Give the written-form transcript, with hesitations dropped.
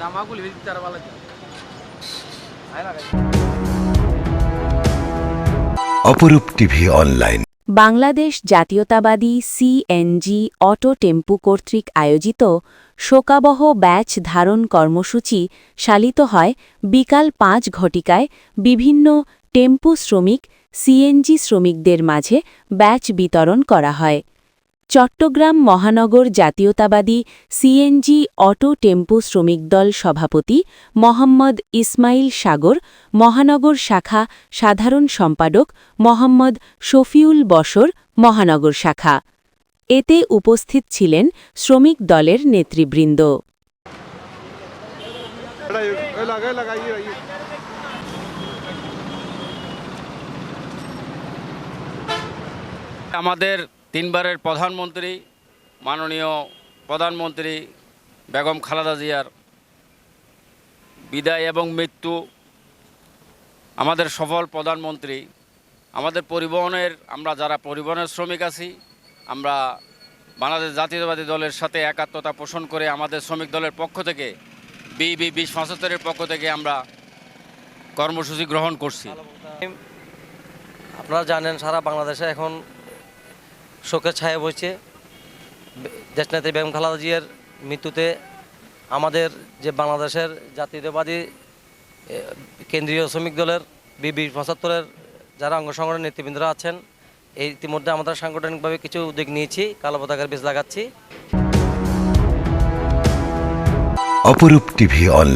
জামাগুলি তারা ভালো অপরূপ টিভি অনলাইন। বাংলাদেশ জাতীয়তাবাদী সিএনজি অটো টেম্পু কর্তৃক আয়োজিত শোকাবহ ব্যাচ ধারণ কর্মসূচি শালিত হয় বিকাল ৫ ঘটিকায় বিভিন্ন টেম্পু শ্রমিক সিএনজি শ্রমিকদের মাঝে ব্যাচ বিতরণ করা হয়। চট্টগ্রাম মহানগর জাতীয়তাবাদী সিএনজি অটো টেম্পু শ্রমিক দল সভাপতি মোহাম্মদ ইসমাইল সাগর, মহানগর শাখা সাধারণ সম্পাদক মোহাম্মদ শফিউল বশর, মহানগর শাখা। এতে উপস্থিত ছিলেন শ্রমিক দলের নেতৃবৃন্দ। আমাদের তিনবারের প্রধানমন্ত্রী মাননীয় প্রধানমন্ত্রী বেগম খালেদা জিয়ার বিদায় এবং মৃত্যু, আমাদের সফল প্রধানমন্ত্রী, আমাদের পরিবহনের আমরা যারা পরিবহনের শ্রমিক আছি, আমরা বাংলাদেশ জাতীয়তাবাদী দলের সাথে একাত্মতা পোষণ করে আমাদের শ্রমিক দলের পক্ষ থেকে বিবি 2075-এর পক্ষ থেকে আমরা কর্মসূচি গ্রহণ করছি। আপনারা জানেন সারা বাংলাদেশে এখন শোকের ছায়া বইছে। দেশনেত্রী বেগম খালেদা জিয়ার মৃত্যুতে আমাদের যে বাংলাদেশের জাতীয়তাবাদী কেন্দ্রীয় শ্রমিক দলের বিবি 75-এর যারা অঙ্গ সংগঠনের নেতৃবৃন্দরা আছেন, এই ইতিমধ্যে আমরা সাংগঠনিকভাবে কিছু উদ্যোগ নিয়েছি, কালো পতাকার বীজ লাগাচ্ছি। অপরূপ টিভি অনলাইন।